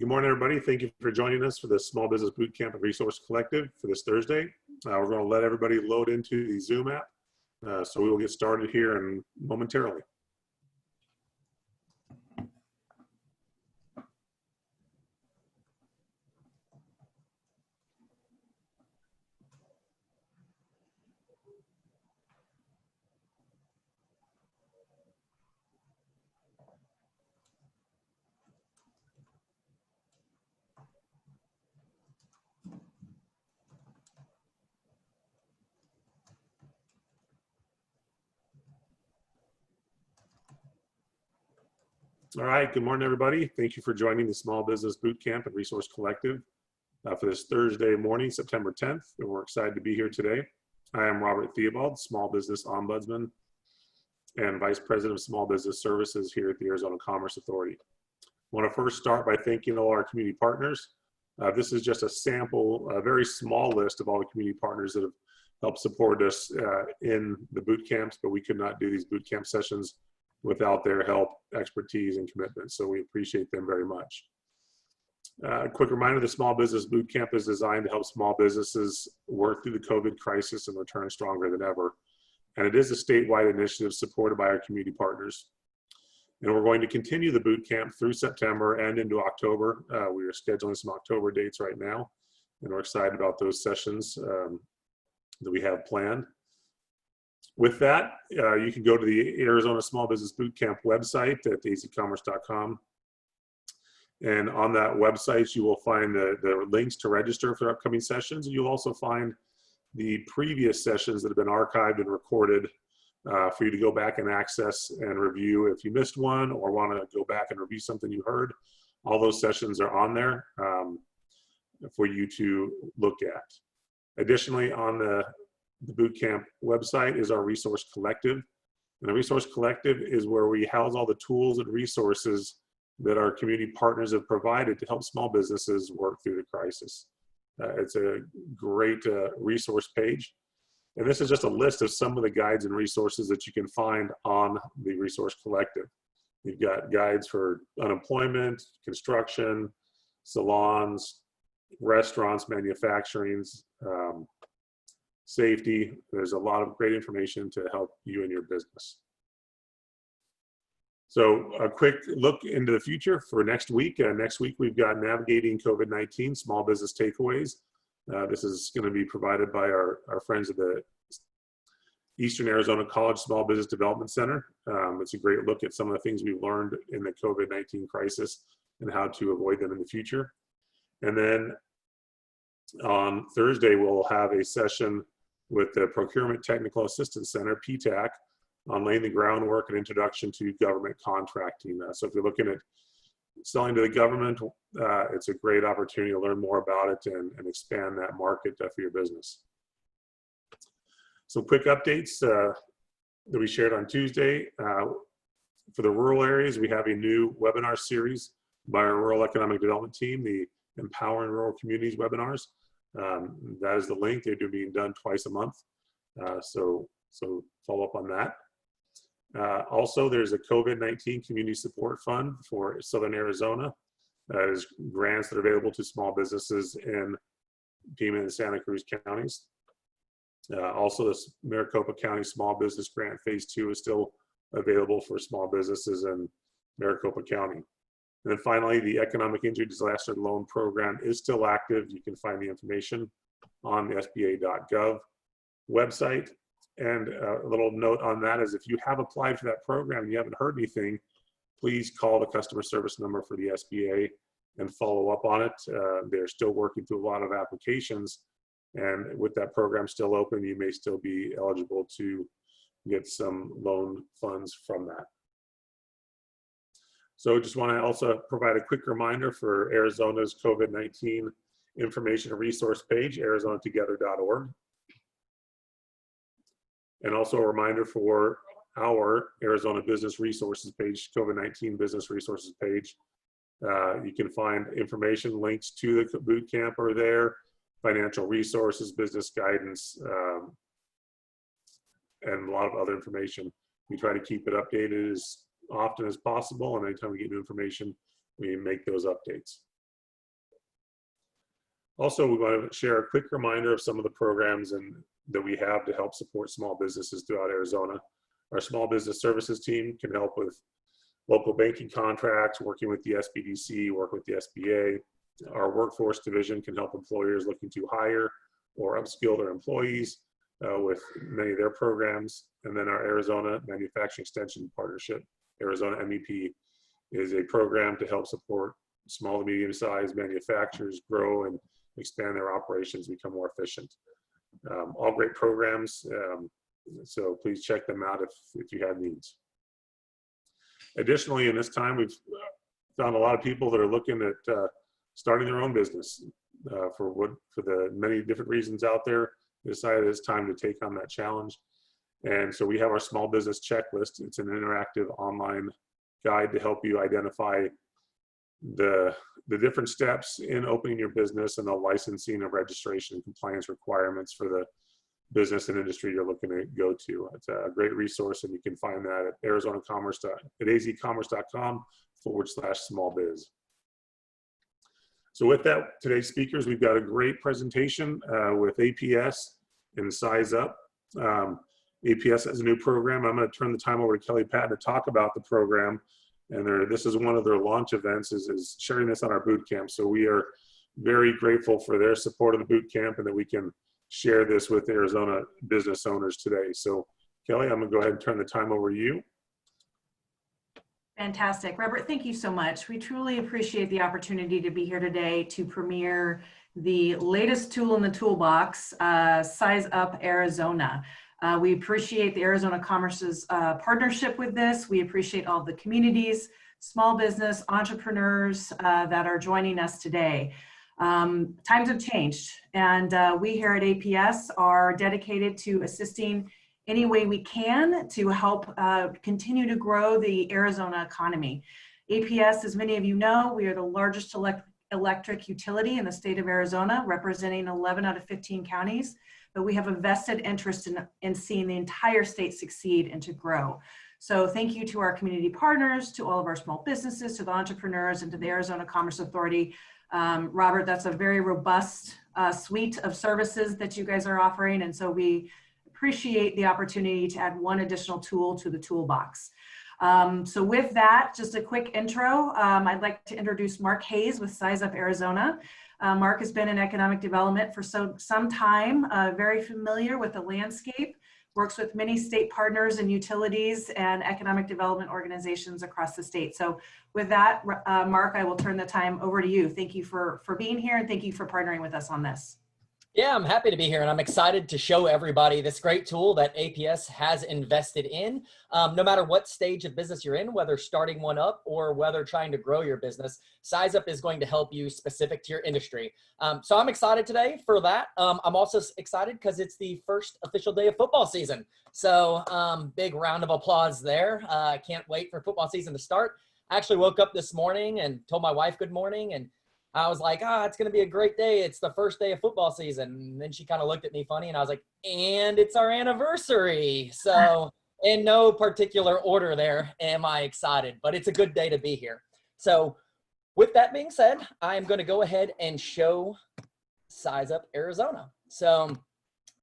Good morning, everybody. Thank you for joining us for the Small Business Bootcamp and Resource Collective for this Thursday. We're going to let everybody load into the Zoom app. So we will get started here momentarily. All right, good morning, everybody. Thank you for joining the Small Business Bootcamp and Resource Collective for this Thursday morning, September 10th. And we're excited to be here today. I am Robert Theobald, Small Business Ombudsman and Vice President of Small Business Services here at the Arizona Commerce Authority. I want to first start by thanking all our community partners. This is just a sample, a very small list of all the community partners that have helped support us in the boot camps, but we could not do these boot camp sessions without their help, expertise, and commitment. So we appreciate them very much. A quick reminder, the Small Business Bootcamp is designed to help small businesses work through the COVID crisis and return stronger than ever. And it is a statewide initiative supported by our community partners. And we're going to continue the bootcamp through September and into October. We are scheduling some October dates right now, and we're excited about those sessions that we have planned. With that, you can go to the Arizona Small Business Bootcamp website at azcommerce.com. And on that website, you will find the links to register for upcoming sessions. And you'll also find the previous sessions that have been archived and recorded for you to go back and access and review if you missed one or want to go back and review something you heard. All those sessions are on there for you to look at. Additionally, on the Bootcamp website is our Resource Collective. And the Resource Collective is where we house all the tools and resources that our community partners have provided to help small businesses work through the crisis. It's a great resource page. And this is just a list of some of the guides and resources that you can find on the Resource Collective. You've got guides for unemployment, construction, salons, restaurants, manufacturing, safety. There's a lot of great information to help you and your business. So a quick look into the future for next week. Next week, we've got Navigating COVID-19 Small Business Takeaways. This is going to be provided by our friends at the Eastern Arizona College Small Business Development Center. It's a great look at some of the things we've learned in the COVID-19 crisis and how to avoid them in the future. And then on Thursday, we'll have a session with the Procurement Technical Assistance Center, PTAC, on laying the groundwork and introduction to government contracting. So if you're looking at selling to the government, it's a great opportunity to learn more about it and expand that market for your business. Some quick updates that we shared on Tuesday. For the rural areas, we have a new webinar series by our Rural Economic Development Team, the Empowering Rural Communities webinars. That is the link. They're being done twice a month. So follow up on that. Also, there's a COVID-19 Community Support Fund for Southern Arizona. That is grants that are available to small businesses in Pima and Santa Cruz counties. Also, the Maricopa County Small Business Grant Phase 2 is still available for small businesses in Maricopa County. And then finally, the Economic Injury Disaster Loan Program is still active. You can find the information on the SBA.gov website. And a little note on that is if you have applied for that program and you haven't heard anything, please call the customer service number for the SBA and follow up on it. They're still working through a lot of applications. And with that program still open, you may still be eligible to get some loan funds from that. So just want to also provide a quick reminder for Arizona's COVID-19 information and resource page, arizonatogether.org. And also a reminder for our Arizona Business Resources page, COVID-19 Business Resources page. You can find information, links to the bootcamp are there, financial resources, business guidance, and a lot of other information. We try to keep it updated as often as possible, and anytime we get new information, we make those updates. Also, we want to share a quick reminder of some of the programs that we have to help support small businesses throughout Arizona. Our small business services team can help with local banking contracts, working with the SBDC, work with the SBA. Our workforce division can help employers looking to hire or upskill their employees with many of their programs. And then our Arizona Manufacturing Extension Partnership, Arizona MEP, is a program to help support small to medium-sized manufacturers grow and expand their operations, become more efficient. All great programs, so please check them out if you have needs. Additionally, in this time, we've found a lot of people that are looking at starting their own business for the many different reasons out there. They decided it's time to take on that challenge. And so we have our small business checklist. It's an interactive online guide to help you identify the different steps in opening your business and the licensing and registration and compliance requirements for the business and industry you're looking to go to. It's a great resource, and you can find that at azcommerce.smallbiz. So with that, today's speakers, we've got a great presentation with APS and SizeUp. APS has a new program. I'm going to turn the time over to Kelly Patton to talk about the program. And this is one of their launch events, is sharing this on our boot camp. So we are very grateful for their support of the boot camp and that we can share this with Arizona business owners today. So Kelly, I'm gonna go ahead and turn the time over to you. Fantastic. Robert, thank you so much. We truly appreciate the opportunity to be here today to premiere the latest tool in the toolbox, SizeUp Arizona. We appreciate the Arizona Commerce's partnership with this. We appreciate all the communities, small business, entrepreneurs that are joining us today. Times have changed, and we here at APS are dedicated to assisting any way we can to help continue to grow the Arizona economy. APS, as many of you know, we are the largest electric utility in the state of Arizona, representing 11 out of 15 counties. But we have a vested interest in seeing the entire state succeed and to grow. So thank you to our community partners, to all of our small businesses, to the entrepreneurs, and to the Arizona Commerce Authority. Robert, that's a very robust suite of services that you guys are offering. And so we appreciate the opportunity to add one additional tool to the toolbox. So with that, just a quick intro. I'd like to introduce Mark Hayes with SizeUp Arizona. Mark has been in economic development for some time, very familiar with the landscape, works with many state partners and utilities and economic development organizations across the state. So with that, Mark, I will turn the time over to you. Thank you for being here, and thank you for partnering with us on this. Yeah, I'm happy to be here, and I'm excited to show everybody this great tool that APS has invested in. No matter what stage of business you're in, whether starting one up or whether trying to grow your business, SizeUp is going to help you specific to your industry. So I'm excited today for that. I'm also excited because it's the first official day of football season. So big round of applause there. I can't wait for football season to start. I actually woke up this morning and told my wife good morning, and I was like, it's going to be a great day. It's the first day of football season. And then she kind of looked at me funny, and I was like, and it's our anniversary. So in no particular order there am I excited, but it's a good day to be here. So with that being said, I am going to go ahead and show SizeUp Arizona. So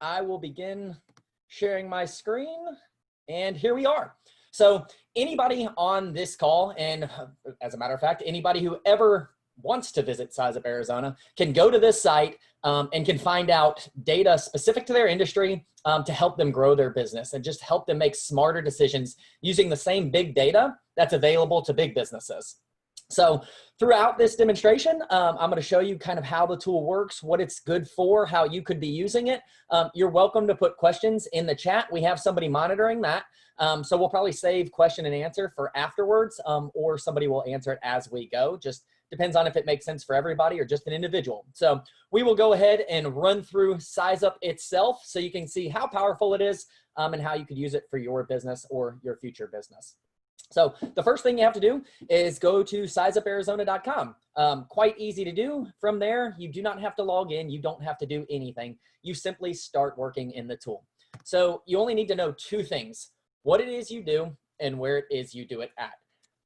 I will begin sharing my screen, and here we are. So anybody on this call, and as a matter of fact, anybody who ever wants to visit SizeUp Arizona can go to this site and can find out data specific to their industry to help them grow their business and just help them make smarter decisions using the same big data that's available to big businesses. So throughout this demonstration, I'm going to show you kind of how the tool works, what it's good for, how you could be using it. You're welcome to put questions in the chat. We have somebody monitoring that. So we'll probably save question and answer for afterwards, or somebody will answer it as we go. Just depends on if it makes sense for everybody or just an individual. So we will go ahead and run through SizeUp itself so you can see how powerful it is and how you could use it for your business or your future business. So the first thing you have to do is go to SizeUpArizona.com. Quite easy to do. From there, you do not have to log in. You don't have to do anything. You simply start working in the tool. So you only need to know two things: what it is you do and where it is you do it at.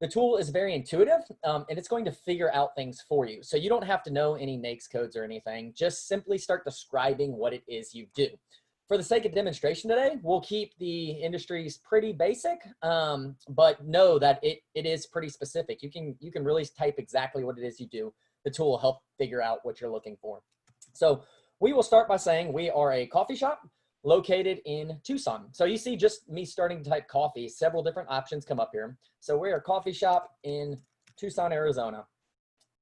The tool is very intuitive, and it's going to figure out things for you. So you don't have to know any NAICS codes or anything. Just simply start describing what it is you do. For the sake of demonstration today, we'll keep the industries pretty basic, but know that it is pretty specific. You can really type exactly what it is you do. The tool will help figure out what you're looking for. So we will start by saying we are a coffee shop located in Tucson. So you see just me starting to type coffee, several different options come up here. So we're a coffee shop in Tucson, Arizona.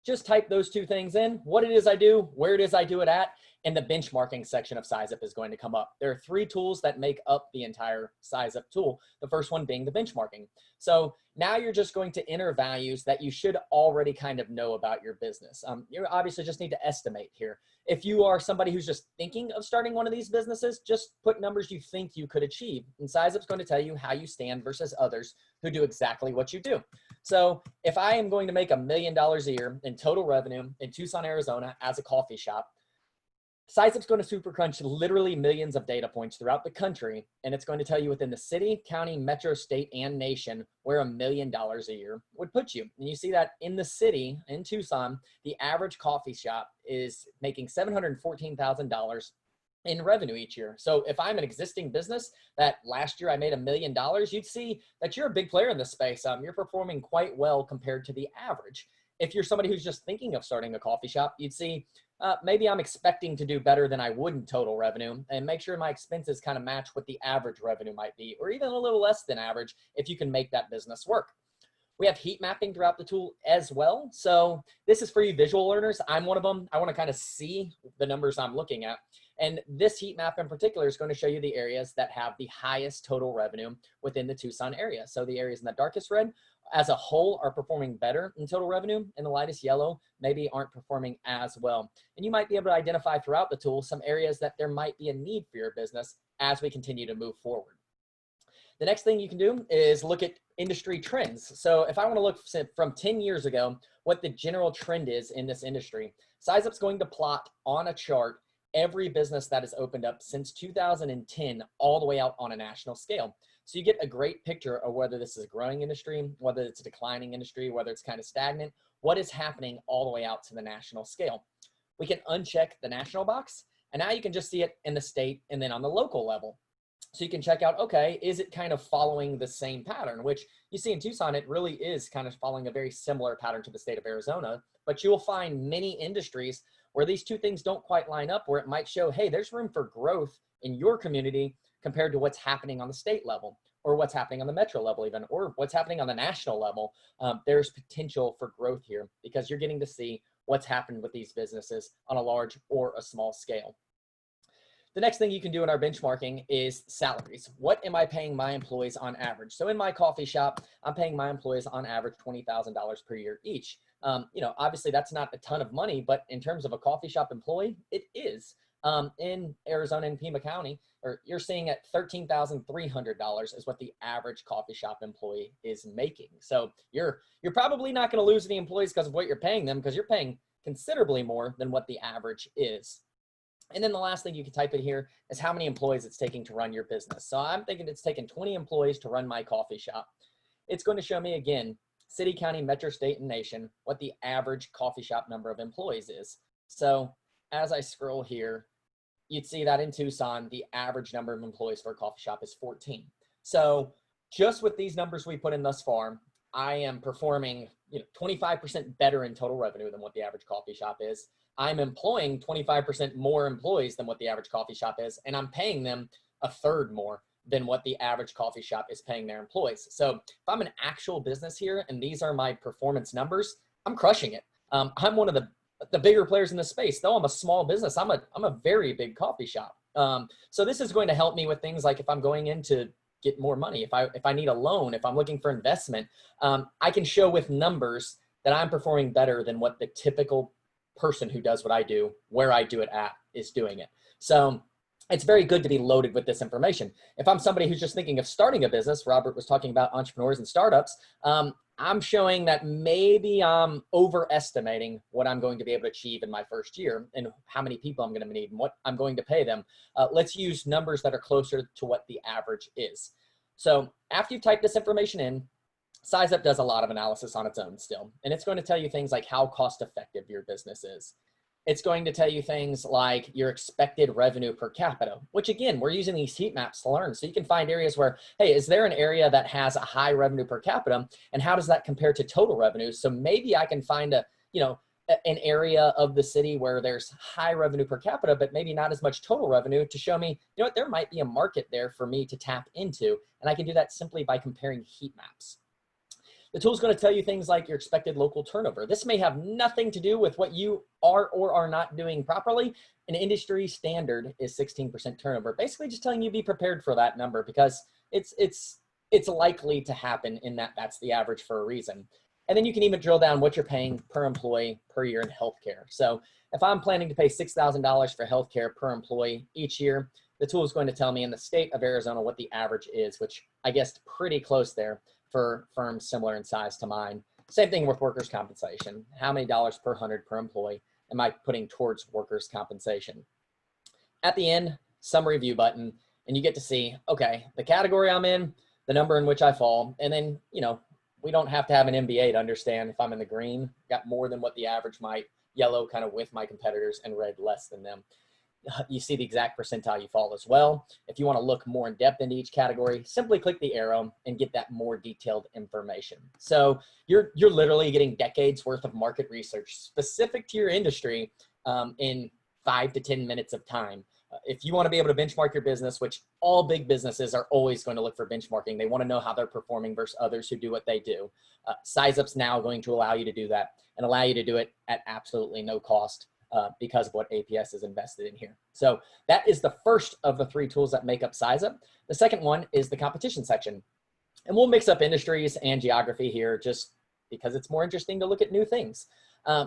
Just type those two things in, what it is I do, where it is I do it at, and the benchmarking section of SizeUp is going to come up. There are 3 tools that make up the entire SizeUp tool. The first one being the benchmarking. So now you're just going to enter values that you should already kind of know about your business. You obviously just need to estimate here. If you are somebody who's just thinking of starting one of these businesses, just put numbers you think you could achieve. And SizeUp's going to tell you how you stand versus others who do exactly what you do. So if I am going to make $1 million a year in total revenue in Tucson, Arizona as a coffee shop, SizeUp's going to super crunch literally millions of data points throughout the country, and it's going to tell you within the city, county, metro, state, and nation where $1 million a year would put you. And you see that in the city, in Tucson, the average coffee shop is making $714,000 in revenue each year. So if I'm an existing business that last year I made $1 million, you'd see that you're a big player in this space. You're performing quite well compared to the average. If you're somebody who's just thinking of starting a coffee shop, you'd see maybe I'm expecting to do better than I would in total revenue, and make sure my expenses kind of match what the average revenue might be, or even a little less than average if you can make that business work. We have heat mapping throughout the tool as well. So this is for you visual learners. I'm one of them. I want to kind of see the numbers I'm looking at. And this heat map in particular is going to show you the areas that have the highest total revenue within the Tucson area. So the areas in the darkest red as a whole are performing better in total revenue, and the lightest yellow maybe aren't performing as well. And you might be able to identify throughout the tool some areas that there might be a need for your business as we continue to move forward. The next thing you can do is look at industry trends. So if I want to look from 10 years ago, what the general trend is in this industry, SizeUp's going to plot on a chart every business that has opened up since 2010 all the way out on a national scale. So you get a great picture of whether this is a growing industry, whether it's a declining industry, whether it's kind of stagnant, what is happening all the way out to the national scale. We can uncheck the national box, and now you can just see it in the state and then on the local level. So you can check out, okay, is it kind of following the same pattern, which you see in Tucson, it really is kind of following a very similar pattern to the state of Arizona, but you will find many industries where these two things don't quite line up, where it might show, hey, there's room for growth in your community compared to what's happening on the state level, or what's happening on the metro level even, or what's happening on the national level. There's potential for growth here because you're getting to see what's happened with these businesses on a large or a small scale. The next thing you can do in our benchmarking is salaries. What am I paying my employees on average? So in my coffee shop, I'm paying my employees on average $20,000 per year each. You know, obviously that's not a ton of money, but in terms of a coffee shop employee, it is. In Arizona and Pima County, or you're seeing at $13,300 is what the average coffee shop employee is making. So you're probably not going to lose any employees because of what you're paying them, because you're paying considerably more than what the average is. And then the last thing you can type in here is how many employees it's taking to run your business. So I'm thinking it's taking 20 employees to run my coffee shop. It's going to show me again, city, county, metro, state, and nation, what the average coffee shop number of employees is. So as I scroll here, you'd see that in Tucson, the average number of employees for a coffee shop is 14. So just with these numbers we put in thus far, I am performing 25% better in total revenue than what the average coffee shop is. I'm employing 25% more employees than what the average coffee shop is, and I'm paying them a third more than what the average coffee shop is paying their employees. So if I'm an actual business here and these are my performance numbers, I'm crushing it. I'm one of the bigger players in this space. Though I'm a small business, I'm a very big coffee shop. So this is going to help me with things like if I'm going in to get more money, if I need a loan, if I'm looking for investment, I can show with numbers that I'm performing better than what the typical person who does what I do, where I do it at, is doing it. So it's very good to be loaded with this information. If I'm somebody who's just thinking of starting a business, Robert was talking about entrepreneurs and startups, I'm showing that maybe I'm overestimating what I'm going to be able to achieve in my first year and how many people I'm going to need and what I'm going to pay them. Let's use numbers that are closer to what the average is. So after you've typed this information in, SizeUp does a lot of analysis on its own still, and it's going to tell you things like how cost effective your business is. It's going to tell you things like your expected revenue per capita, which again, we're using these heat maps to learn. So you can find areas where, hey, is there an area that has a high revenue per capita, and how does that compare to total revenue? So maybe I can find an area of the city where there's high revenue per capita, but maybe not as much total revenue to show me, you know what, there might be a market there for me to tap into. And I can do that simply by comparing heat maps. The tool is going to tell you things like your expected local turnover. This may have nothing to do with what you are or are not doing properly. An industry standard is 16% turnover. Basically just telling you be prepared for that number, because it's likely to happen in that's the average for a reason. And then you can even drill down what you're paying per employee per year in healthcare. So if I'm planning to pay $6,000 for healthcare per employee each year, the tool is going to tell me in the state of Arizona what the average is, which I guess pretty close there for firms similar in size to mine. Same thing with workers' compensation. How many dollars per 100 per employee am I putting towards workers' compensation? At the end, summary view button, and you get to see, okay, the category I'm in, the number in which I fall, and then, we don't have to have an MBA to understand if I'm in the green, got more than what the average might, yellow kind of with my competitors, and red less than them. You see the exact percentile you fall as well. If you want to look more in depth into each category, simply click the arrow and get that more detailed information. So you're literally getting decades worth of market research specific to your industry in 5 to 10 minutes of time. If you want to be able to benchmark your business, which all big businesses are always going to look for benchmarking, they want to know how they're performing versus others who do what they do. SizeUp's now going to allow you to do that, and allow you to do it at absolutely no cost because of what APS is invested in here. So that is the first of the 3 tools that make up SizeUp. The second one is the competition section. And we'll mix up industries and geography here just because it's more interesting to look at new things.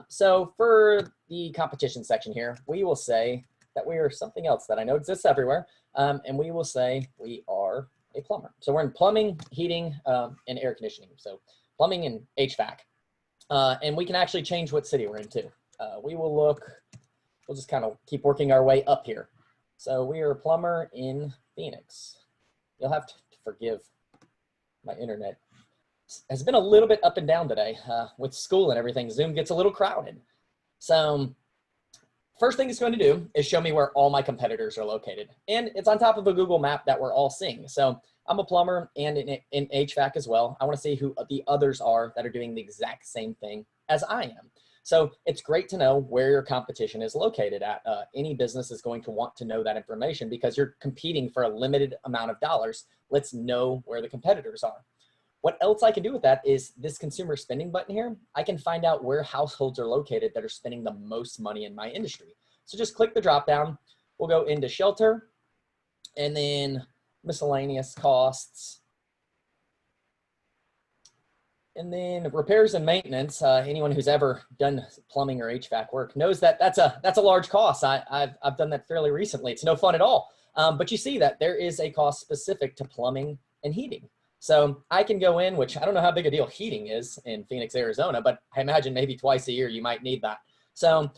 So for the competition section here, we will say that we are something else that I know exists everywhere. And we will say we are a plumber. So we're in plumbing, heating, and air conditioning. So plumbing and HVAC. And we can actually change what city we're in too. We'll just kind of keep working our way up here. So we are a plumber in Phoenix. You'll have to forgive my internet. Has been a little bit up and down today with school and everything. Zoom gets a little crowded. So first thing it's going to do is show me where all my competitors are located. And it's on top of a Google map that we're all seeing. So I'm a plumber and in HVAC as well. I want to see who the others are that are doing the exact same thing as I am. So it's great to know where your competition is located at. Any business is going to want to know that information because you're competing for a limited amount of dollars. Let's know where the competitors are. What else I can do with that is this consumer spending button here. I can find out where households are located that are spending the most money in my industry. So just click the drop down. We'll go into shelter and then miscellaneous costs. And then repairs and maintenance. Anyone who's ever done plumbing or HVAC work knows that that's a large cost. I've done that fairly recently. It's no fun at all. But you see that there is a cost specific to plumbing and heating. So I can go in, which I don't know how big a deal heating is in Phoenix, Arizona, but I imagine maybe twice a year you might need that. So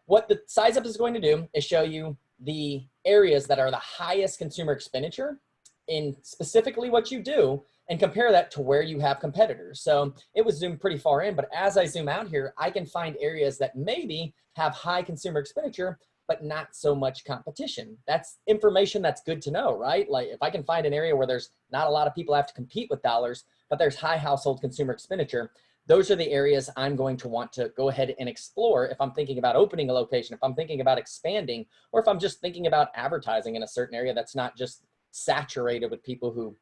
what the SizeUp is going to do is show you the areas that are the highest consumer expenditure in specifically what you do and compare that to where you have competitors. So it was zoomed pretty far in, but as I zoom out here, I can find areas that maybe have high consumer expenditure, but not so much competition. That's information that's good to know, right? Like if I can find an area where there's not a lot of people have to compete with dollars, but there's high household consumer expenditure, those are the areas I'm going to want to go ahead and explore if I'm thinking about opening a location, if I'm thinking about expanding, or if I'm just thinking about advertising in a certain area that's not just saturated with people who,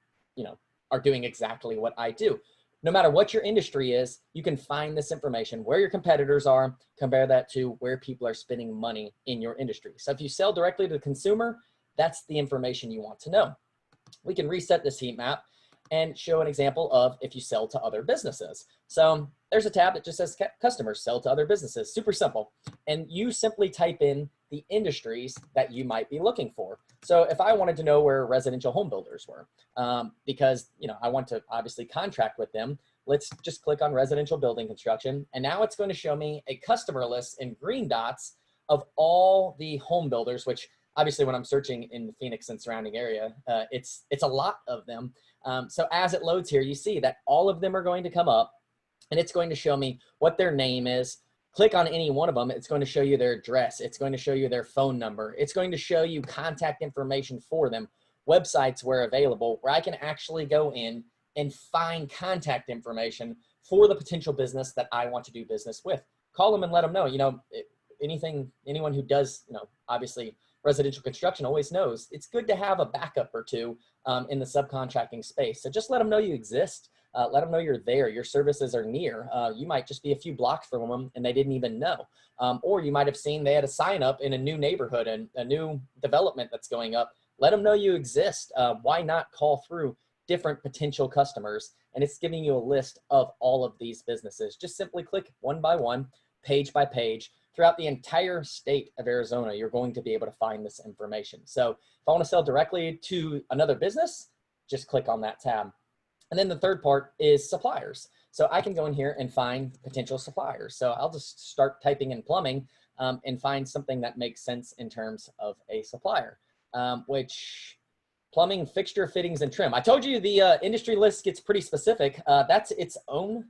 are doing exactly what I do. No matter what your industry is, you can find this information, where your competitors are, compare that to where people are spending money in your industry. So if you sell directly to the consumer, that's the information you want to know. We can reset this heat map and show an example of if you sell to other businesses. So there's a tab that just says customers sell to other businesses, super simple. And you simply type in the industries that you might be looking for. So if I wanted to know where residential home builders were, because I want to obviously contract with them, let's just click on residential building construction. And now it's going to show me a customer list in green dots of all the home builders, which obviously when I'm searching in the Phoenix and surrounding area, it's a lot of them. So as it loads here, you see that all of them are going to come up, and it's going to show me what their name is. Click on any one of them, it's going to show you their address. It's going to show you their phone number. It's going to show you contact information for them, websites where available, where I can actually go in and find contact information for the potential business that I want to do business with. Call them and let them know, anyone who does, obviously residential construction always knows it's good to have a backup or two in the subcontracting space. So just let them know you exist. Let them know you're there. Your services are near. You might just be a few blocks from them and they didn't even know. Or you might have seen they had a sign up in a new neighborhood and a new development that's going up. Let them know you exist. Why not call through different potential customers? And it's giving you a list of all of these businesses. Just simply click one by one, page by page. Throughout the entire state of Arizona, you're going to be able to find this information. So if I want to sell directly to another business, just click on that tab. And then the third part is suppliers. So I can go in here and find potential suppliers. So I'll just start typing in plumbing and find something that makes sense in terms of a supplier, which plumbing, fixture, fittings, and trim. I told you the industry list gets pretty specific. That's its own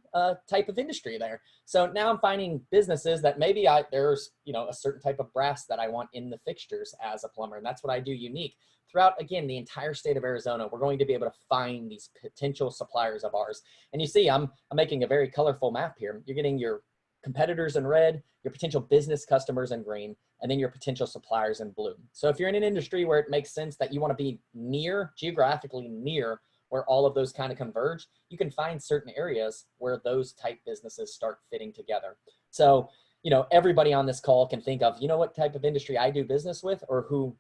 type of industry there. So now I'm finding businesses that maybe there's a certain type of brass that I want in the fixtures as a plumber, and that's what I do unique. Throughout, again, the entire state of Arizona, we're going to be able to find these potential suppliers of ours. And you see, I'm making a very colorful map here. You're getting your competitors in red, your potential business customers in green, and then your potential suppliers in blue. So if you're in an industry where it makes sense that you want to be geographically near where all of those kind of converge, you can find certain areas where those type businesses start fitting together. So, everybody on this call can think of, what type of industry I do business with, or who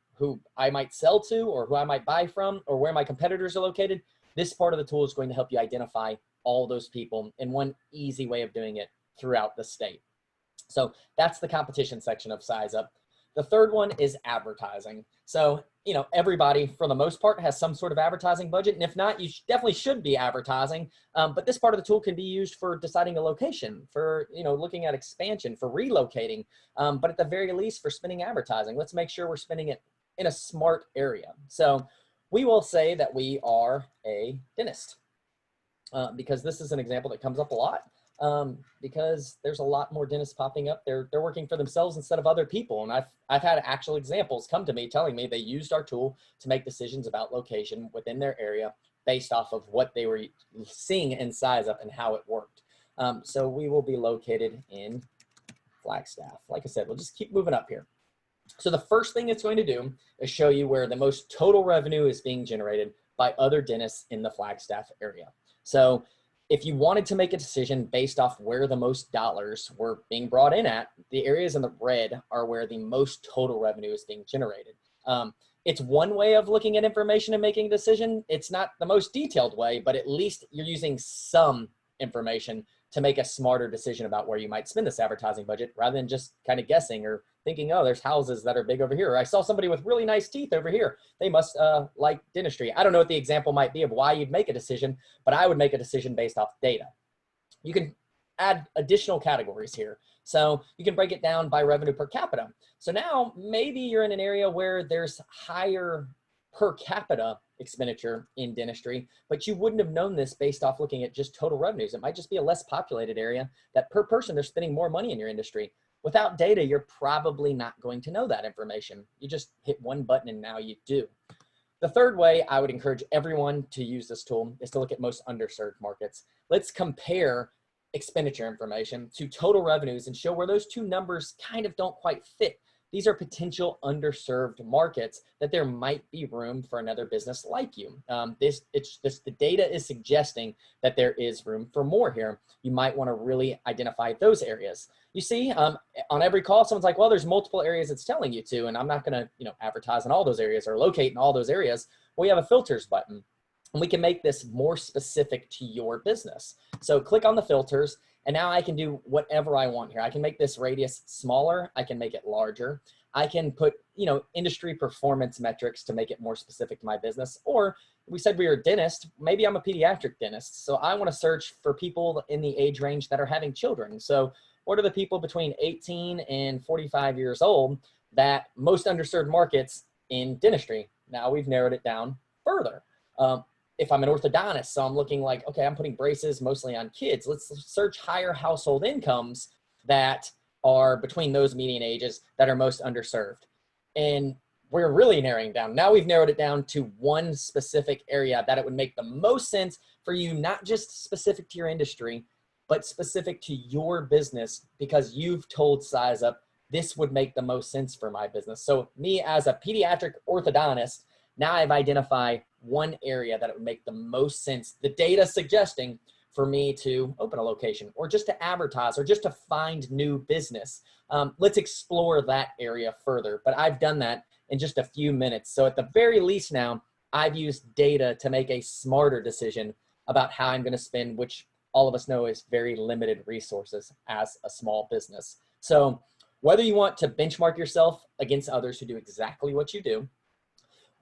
I might sell to, or who I might buy from, or where my competitors are located. This part of the tool is going to help you identify all those people in one easy way of doing it throughout the state. So that's the competition section of SizeUp. The third one is advertising. So, everybody for the most part has some sort of advertising budget. And if not, you definitely should be advertising. But this part of the tool can be used for deciding a location, for, looking at expansion, for relocating, but at the very least for spending advertising. Let's make sure we're spending it in a smart area. So we will say that we are a dentist because this is an example that comes up a lot. Because there's a lot more dentists popping up. They're working for themselves instead of other people. And I've had actual examples come to me telling me they used our tool to make decisions about location within their area based off of what they were seeing in SizeUp and how it worked. So we will be located in Flagstaff. Like I said, we'll just keep moving up here. So the first thing it's going to do is show you where the most total revenue is being generated by other dentists in the Flagstaff area. So if you wanted to make a decision based off where the most dollars were being brought in at, the areas in the red are where the most total revenue is being generated. It's one way of looking at information and making a decision. It's not the most detailed way, but at least you're using some information to make a smarter decision about where you might spend this advertising budget rather than just kind of guessing or thinking, oh, there's houses that are big over here. Or I saw somebody with really nice teeth over here. They must like dentistry. I don't know what the example might be of why you'd make a decision, but I would make a decision based off data. You can add additional categories here. So you can break it down by revenue per capita. So now maybe you're in an area where there's higher per capita expenditure in dentistry, but you wouldn't have known this based off looking at just total revenues. It might just be a less populated area that per person they're spending more money in your industry. Without data, you're probably not going to know that information. You just hit one button and now you do. The third way I would encourage everyone to use this tool is to look at most underserved markets. Let's compare expenditure information to total revenues and show where those two numbers kind of don't quite fit. These are potential underserved markets that there might be room for another business like you. The data is suggesting that there is room for more here. You might want to really identify those areas. You see, on every call, someone's like, well, there's multiple areas it's telling you to, and I'm not going to advertise in all those areas or locate in all those areas. Well, we have a filters button, and we can make this more specific to your business. So click on the filters. And now I can do whatever I want here. I can make this radius smaller. I can make it larger. I can put, industry performance metrics to make it more specific to my business. Or we said we were a dentist. Maybe I'm a pediatric dentist. So I want to search for people in the age range that are having children. So what are the people between 18 and 45 years old that most underserved markets in dentistry. Now we've narrowed it down further. If I'm an orthodontist, so I'm looking like, okay, I'm putting braces mostly on kids. Let's search higher household incomes that are between those median ages that are most underserved. And we're really narrowing down. Now we've narrowed it down to one specific area that it would make the most sense for you, not just specific to your industry, but specific to your business, because you've told SizeUp this would make the most sense for my business. So me as a pediatric orthodontist, now I've identified one area that it would make the most sense, the data suggesting for me to open a location or just to advertise or just to find new business. Let's explore that area further, but I've done that in just a few minutes. So at the very least now, I've used data to make a smarter decision about how I'm going to spend, which all of us know is very limited resources as a small business. So whether you want to benchmark yourself against others who do exactly what you do,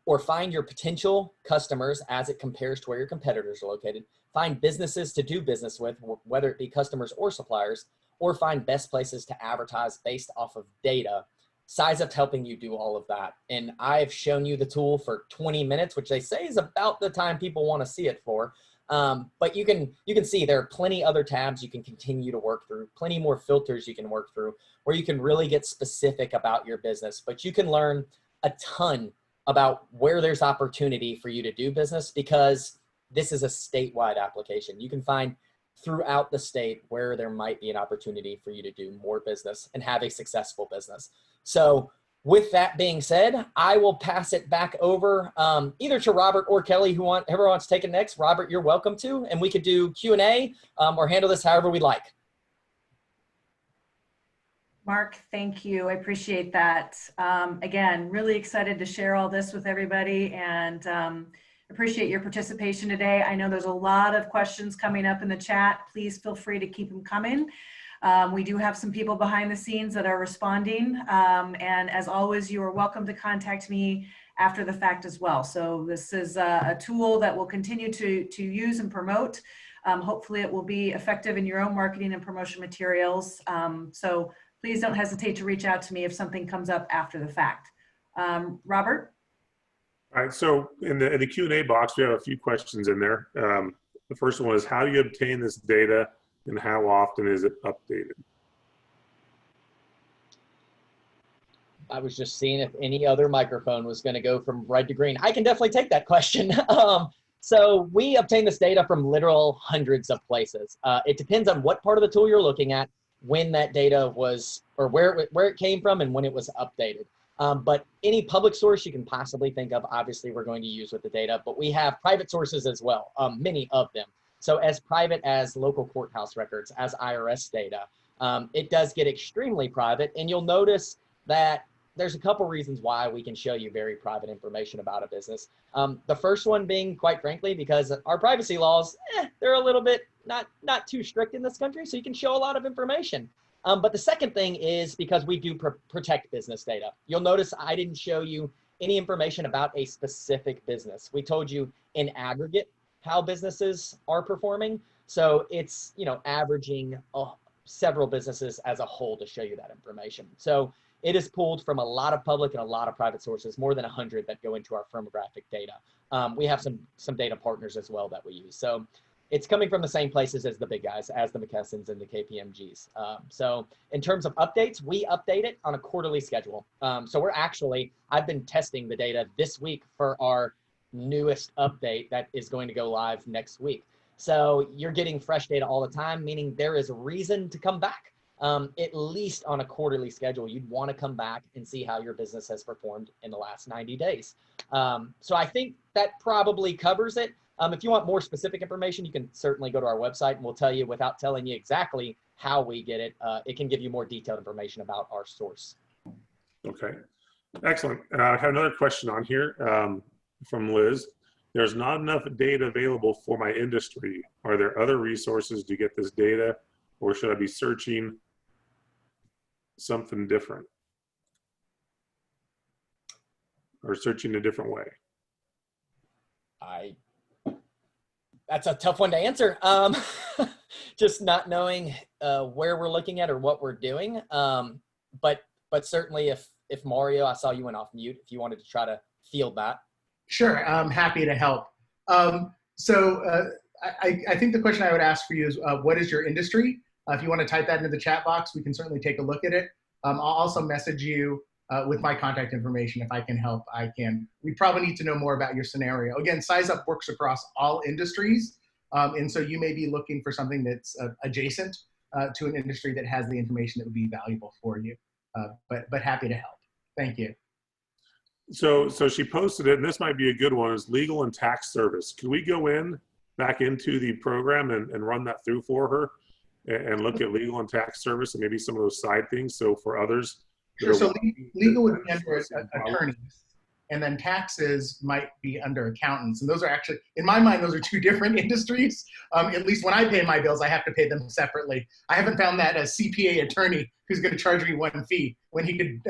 or find your potential customers as it compares to where your competitors are located, find businesses to do business with, whether it be customers or suppliers, or find best places to advertise based off of data, SizeUp's helping you do all of that. And I've shown you the tool for 20 minutes, which they say is about the time people want to see it for. But you can see there are plenty other tabs you can continue to work through, plenty more filters you can work through, where you can really get specific about your business. But you can learn a ton about where there's opportunity for you to do business, because this is a statewide application. You can find throughout the state where there might be an opportunity for you to do more business and have a successful business. So with that being said, I will pass it back over either to Robert or Kelly, whoever wants to take it next. Robert, you're welcome to, and we could do Q&A or handle this however we like. Mark, thank you. I appreciate that. Again, really excited to share all this with everybody, and appreciate your participation today. I know there's a lot of questions coming up in the chat. Please feel free to keep them coming. We do have some people behind the scenes that are responding. And as always, you are welcome to contact me after the fact as well. So this is a tool that we'll continue to use and promote. Hopefully it will be effective in your own marketing and promotion materials. So please don't hesitate to reach out to me if something comes up after the fact. Robert? All right, so in the Q&A box, we have a few questions in there. The first one is, how do you obtain this data and how often is it updated? I was just seeing if any other microphone was going to go from red to green. I can definitely take that question. So we obtain this data from literal hundreds of places. It depends on what part of the tool you're looking at, when that data was, or where it came from and when it was updated. But any public source you can possibly think of, obviously we're going to use with the data, but we have private sources as well, many of them. So as private as local courthouse records, as IRS data, it does get extremely private. And you'll notice that there's a couple reasons why we can show you very private information about a business. The first one being, quite frankly, because our privacy laws, they're a little bit not too strict in this country, so you can show a lot of information. But the second thing is because we do protect business data. You'll notice I didn't show you any information about a specific business. We told you in aggregate how businesses are performing. So it's, you know, averaging several businesses as a whole to show you that information. So it is pulled from a lot of public and a lot of private sources, more than 100 that go into our firmographic data. We have some data partners as well that we use. So it's coming from the same places as the big guys, as the McKessons and the KPMGs. So in terms of updates, we update it on a quarterly schedule. So I've been testing the data this week for our newest update that is going to go live next week. So you're getting fresh data all the time, meaning there is a reason to come back. At least on a quarterly schedule, you'd want to come back and see how your business has performed in the last 90 days. So I think that probably covers it. If you want more specific information, you can certainly go to our website and we'll tell you, without telling you exactly how we get it, it can give you more detailed information about our source. Okay, excellent. I have another question on here from Liz. There's not enough data available for my industry. Are there other resources to get this data, or should I be searching something different or searching a different way? That's a tough one to answer. Just not knowing where we're looking at or what we're doing. But certainly if if Mario, I saw you went off mute, if you wanted to try to field that. Sure, I'm happy to help. I think the question I would ask for you is, what is your industry? If you want to type that into the chat box, we can certainly take a look at it. I'll also message you with my contact information. If I can help, I can. We probably need to know more about your scenario. Again, SizeUp works across all industries. And so you may be looking for something that's adjacent to an industry that has the information that would be valuable for you. But happy to help. Thank you. So she posted it, and this might be a good one, is legal and tax service. Can we go back into the program and run that through for her and look at legal and tax service and maybe some of those side things? So for others. Sure, so legal would be under attorneys, and then taxes might be under accountants. And those are actually, in my mind, those are two different industries. At least when I pay my bills, I have to pay them separately. I haven't found that a CPA attorney who's going to charge me one fee when he could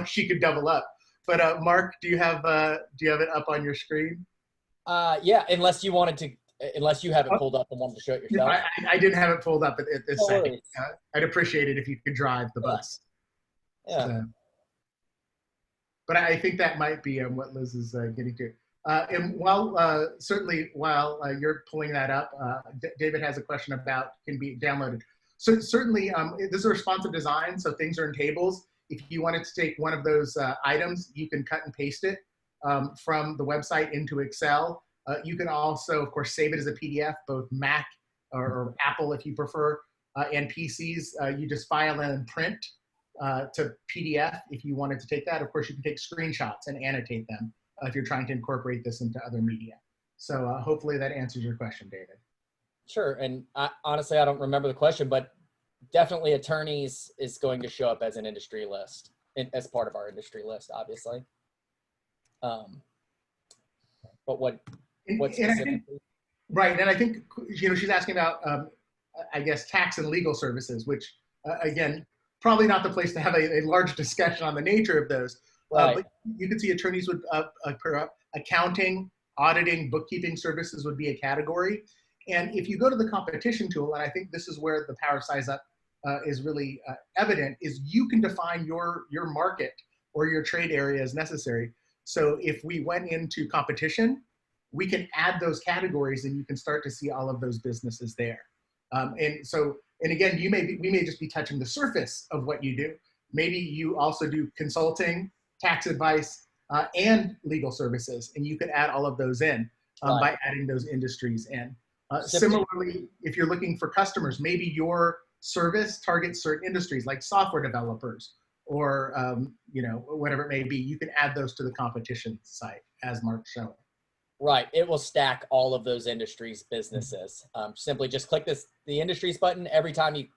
she could double up. But Mark, do you have it up on your screen? Yeah, unless you wanted to, unless you have it pulled up and wanted to show it yourself. I didn't have it pulled up at this No second. worries. I'd appreciate it if you could drive the bus. Yeah. So, but I think that might be what Liz is getting to. And certainly while you're pulling that up, David has a question about can be downloaded. So certainly this is a responsive design, so things are in tables. If you wanted to take one of those items, you can cut and paste it from the website into Excel. You can also, of course, save it as a PDF, both Mac or Apple if you prefer, and PCs. You just file and print to PDF if you wanted to take that. Of course, you can take screenshots and annotate them if you're trying to incorporate this into other media. So hopefully that answers your question, David. Sure, and honestly, I don't remember the question, but definitely attorneys is going to show up as an industry list, as part of our industry list, obviously. But what specifically? Right, and I think, she's asking about, I guess, tax and legal services, which, again, probably not the place to have a large discussion on the nature of those. Right. But you could see attorneys would accounting, auditing, bookkeeping services would be a category. And if you go to the competition tool, and I think this is where the power of SizeUp is really evident, is you can define your market or your trade area as necessary. So if we went into competition, we can add those categories and you can start to see all of those businesses there. And again, we may just be touching the surface of what you do. Maybe you also do consulting, tax advice, and legal services, and you could add all of those in by adding those industries in. Similarly, if you're looking for customers, maybe your service targets certain industries like software developers or whatever it may be. You can add those to the competition site as Mark's showing. Right, it will stack all of those industries businesses. Simply just click the industries button. Every time you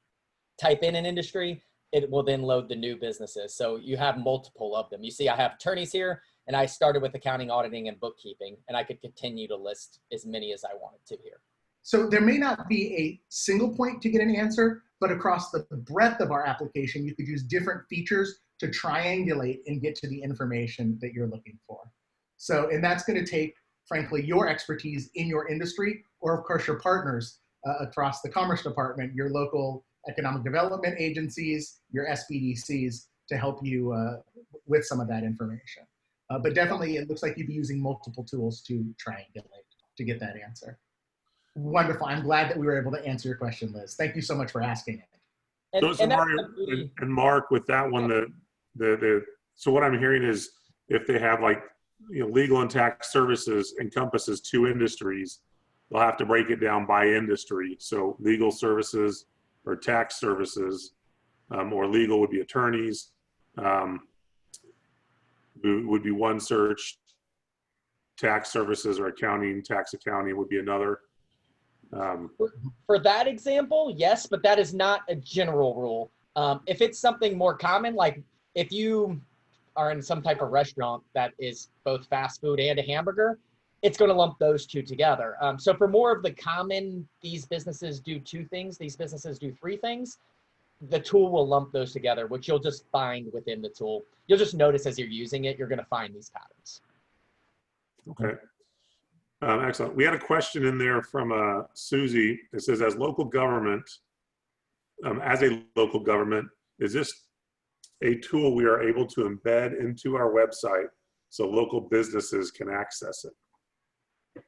type in an industry, it will then load the new businesses. So you have multiple of them. You see I have attorneys here, and I started with accounting, auditing, and bookkeeping, and I could continue to list as many as I wanted to here. So there may not be a single point to get an answer, but across the breadth of our application, you could use different features to triangulate and get to the information that you're looking for. So, and that's going to take, frankly, your expertise in your industry, or of course your partners across the Commerce Department, your local economic development agencies, your SBDCs to help you with some of that information. But definitely it looks like you'd be using multiple tools to triangulate to get that answer. Wonderful. I'm glad that we were able to answer your question, Liz. Thank you so much for asking it. So Mario and Mark, with that one, so what I'm hearing is if they have legal and tax services encompasses two industries, they'll have to break it down by industry. So legal services or tax services, or legal would be attorneys, would be one search. Tax services or accounting, tax accounting would be another. For that example, yes, but that is not a general rule. If it's something more common, like if you are in some type of restaurant that is both fast food and a hamburger, it's going to lump those two together. So for more of the common, these businesses do two things, these businesses do three things, the tool will lump those together, which you'll just find within the tool. You'll just notice as you're using it, you're going to find these patterns. Okay. Excellent. We had a question in there from Susie. It says, as a local government, is this a tool we are able to embed into our website so local businesses can access it.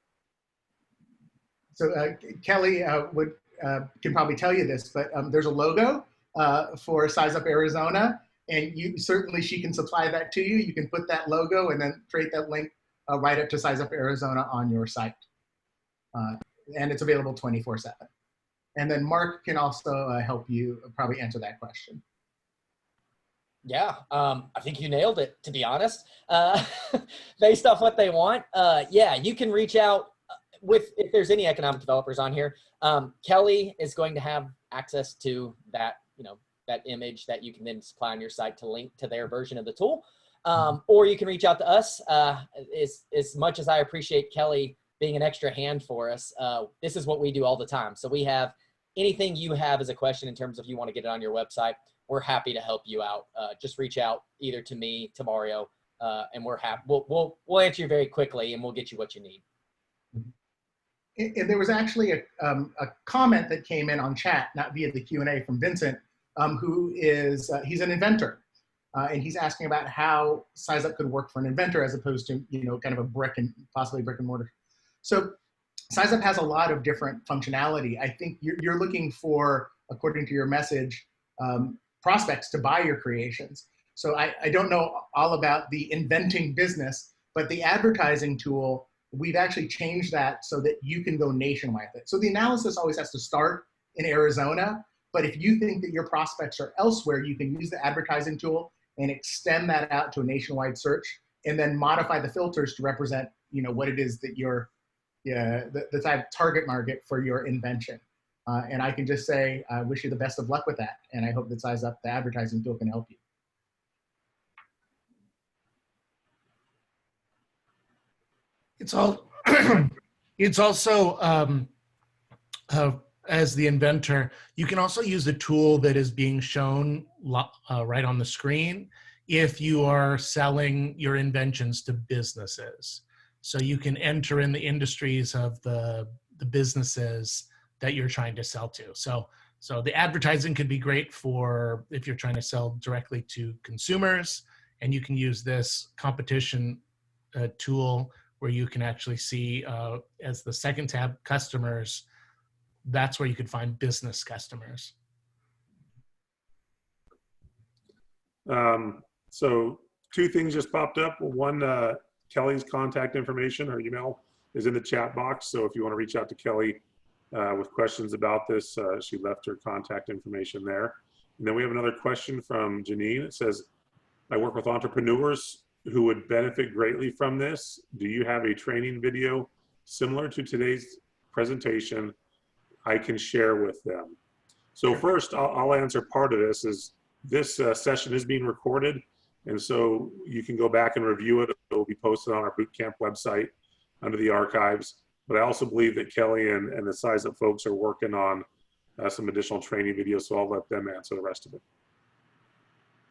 So Kelly can probably tell you this, but there's a logo for SizeUp Arizona, and she can supply that to you. You can put that logo and then create that link right up to SizeUp Arizona on your site. And it's available 24/7. And then Mark can also help you probably answer that question. Yeah, I think you nailed it, to be honest. Based off what they want, yeah, you can reach out if there's any economic developers on here. Kelly is going to have access to that, that image that you can then supply on your site to link to their version of the tool. Or you can reach out to us. As much as I appreciate Kelly being an extra hand for us, this is what we do all the time. So we have anything you have as a question in terms of you want to get it on your website, we're happy to help you out. Just reach out either to me, to Mario, and we're happy. We'll answer you very quickly, and we'll get you what you need. And there was actually a comment that came in on chat, not via the Q&A, from Vincent, who is he's an inventor, and he's asking about how SizeUp could work for an inventor as opposed to kind of a possibly brick and mortar. So SizeUp has a lot of different functionality. I think you're looking for, according to your message, prospects to buy your creations. So I don't know all about the inventing business, but the advertising tool, we've actually changed that so that you can go nationwide with it. So the analysis always has to start in Arizona, but if you think that your prospects are elsewhere, you can use the advertising tool and extend that out to a nationwide search, and then modify the filters to represent what it is that the type of target market for your invention. And I can just say, I wish you the best of luck with that. And I hope that SizeUp, the advertising tool, can help you. It's also, as the inventor, you can also use the tool that is being shown right on the screen if you are selling your inventions to businesses. So you can enter in the industries of the businesses that you're trying to sell to. So the advertising could be great for if you're trying to sell directly to consumers, and you can use this competition tool where you can actually see as the second tab, customers. That's where you could find business customers. So two things just popped up. One, Kelly's contact information, her email is in the chat box. So if you want to reach out to Kelly with questions about this, she left her contact information there. And then we have another question from Janine. It says, I work with entrepreneurs who would benefit greatly from this. Do you have a training video similar to today's presentation I can share with them? So first, I'll answer part of this. This session is being recorded, and so you can go back and review it. It will be posted on our bootcamp website under the archives. But I also believe that Kelly and the SizeUp folks are working on some additional training videos, so I'll let them answer the rest of it.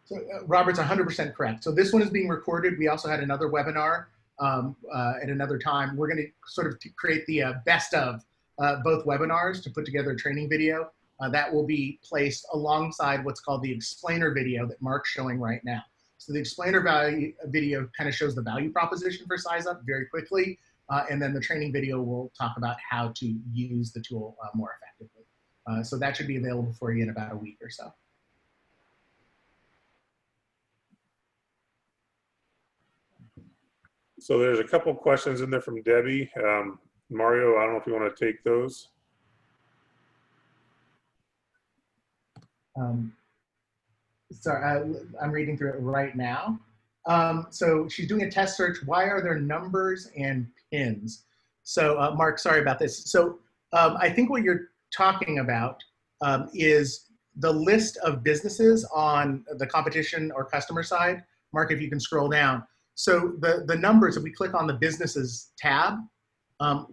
So Robert's 100% correct. So this one is being recorded. We also had another webinar at another time. We're going to sort of create the best of both webinars to put together a training video that will be placed alongside what's called the explainer video that Mark's showing right now. So the explainer video kind of shows the value proposition for SizeUp very quickly, and then the training video will talk about how to use the tool more effectively. So that should be available for you in about a week or so. So there's a couple questions in there from Debbie. Mario, I don't know if you want to take those. Sorry, I'm reading through it right now. So she's doing a test search. Why are there numbers and pins? So Mark, sorry about this. So I think what you're talking about is the list of businesses on the competition or customer side. Mark, if you can scroll down. So the numbers, if we click on the businesses tab,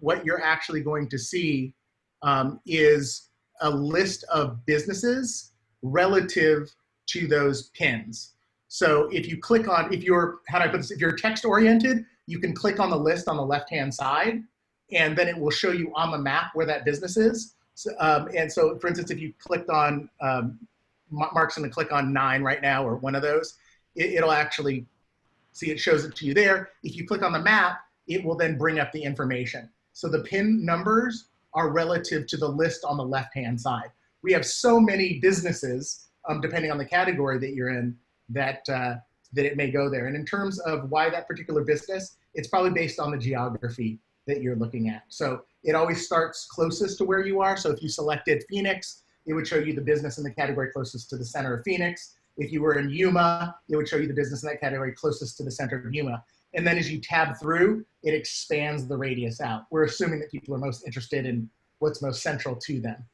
what you're actually going to see is a list of businesses relative to those pins. So if you click on, if you're text oriented, you can click on the list on the left-hand side, and then it will show you on the map where that business is. So, and so for instance, if you clicked on Mark's going to click on 9 right now, or one of those, it'll actually see, it shows it to you there. If you click on the map, it will then bring up the information. So the PIN numbers are relative to the list on the left-hand side. We have so many businesses, depending on the category that you're in, that it may go there. And in terms of why that particular business, it's probably based on the geography that you're looking at. So it always starts closest to where you are. So if you selected Phoenix, it would show you the business in the category closest to the center of Phoenix. If you were in Yuma, it would show you the business in that category closest to the center of Yuma. And then as you tab through, it expands the radius out. We're assuming that people are most interested in what's most central to them.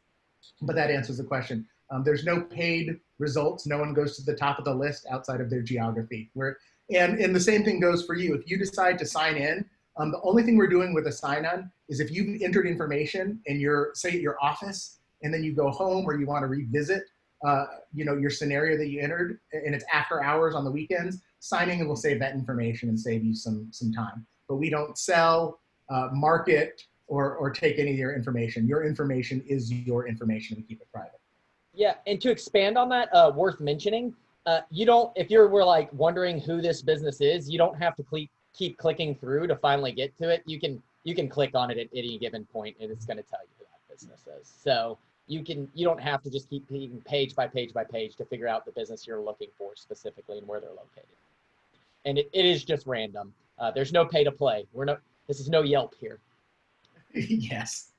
But that answers the question. There's no paid results. No one goes to the top of the list outside of their geography. And the same thing goes for you. If you decide to sign in, the only thing we're doing with a sign-on is if you've entered information and you're, say, at your office, and then you go home or you want to revisit your scenario that you entered, and it's after hours on the weekends, signing in will save that information and save you some time. But we don't sell, market, or take any of your information. Your information is your information. We keep it private. Yeah, and to expand on that, worth mentioning, you don't, if you're like wondering who this business is, you don't have to keep clicking through to finally get to it. You can click on it at any given point, and it's going to tell you who that business is. So you don't have to just keep page by page by page to figure out the business you're looking for specifically and where they're located. And it is just random. There's no pay to play. This is no Yelp here. Yes.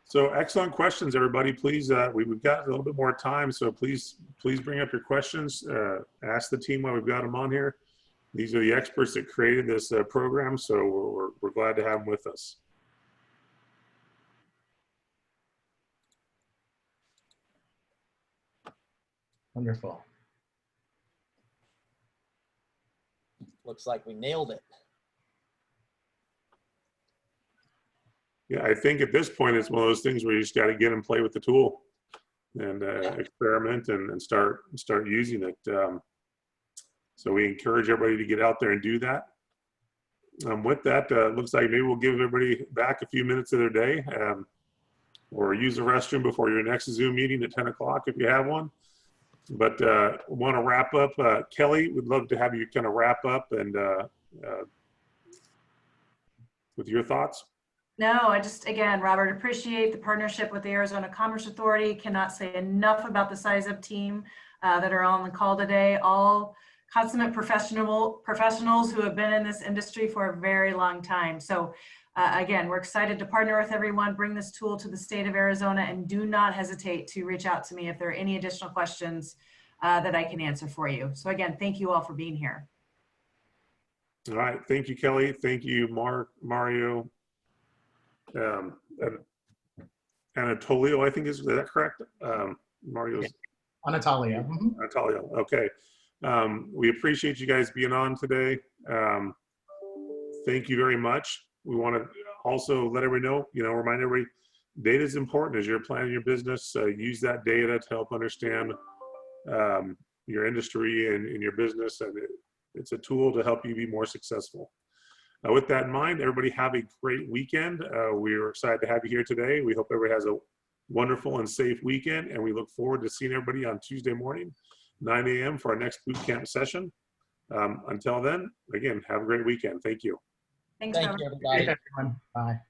So excellent questions, everybody. Please, we've got a little bit more time, so please bring up your questions. Ask the team while we've got them on here. These are the experts that created this program, so we're glad to have them with us. Wonderful. Looks like we nailed it. Yeah, I think at this point, it's one of those things where you just got to get and play with the tool and experiment and start using it. So we encourage everybody to get out there and do that. With that, looks like maybe we'll give everybody back a few minutes of their day, or use the restroom before your next Zoom meeting at 10 o'clock if you have one. But want to wrap up. Kelly, we'd love to have you kind of wrap up and with your thoughts. No, again, Robert, appreciate the partnership with the Arizona Commerce Authority. Cannot say enough about the SizeUp team that are on the call today. All consummate professionals who have been in this industry for a very long time. So again, we're excited to partner with everyone, bring this tool to the state of Arizona, and do not hesitate to reach out to me if there are any additional questions that I can answer for you. So again, thank you all for being here. All right, thank you, Kelly. Thank you, Mario. Anatolio, I think is that correct? Mario's Anatolia. Anatolio. Okay. We appreciate you guys being on today. Thank you very much. We want to also let everybody know, remind everybody, data is important as you're planning your business. Use that data to help understand your industry and your business, and it's a tool to help you be more successful. With that in mind, everybody have a great weekend. We are excited to have you here today. We hope everybody has a wonderful and safe weekend, and we look forward to seeing everybody on Tuesday morning, 9 a.m. for our next boot camp session. Until then, again, have a great weekend. Thank you. Thanks, Thank Robert. you, everybody. Everyone. Bye.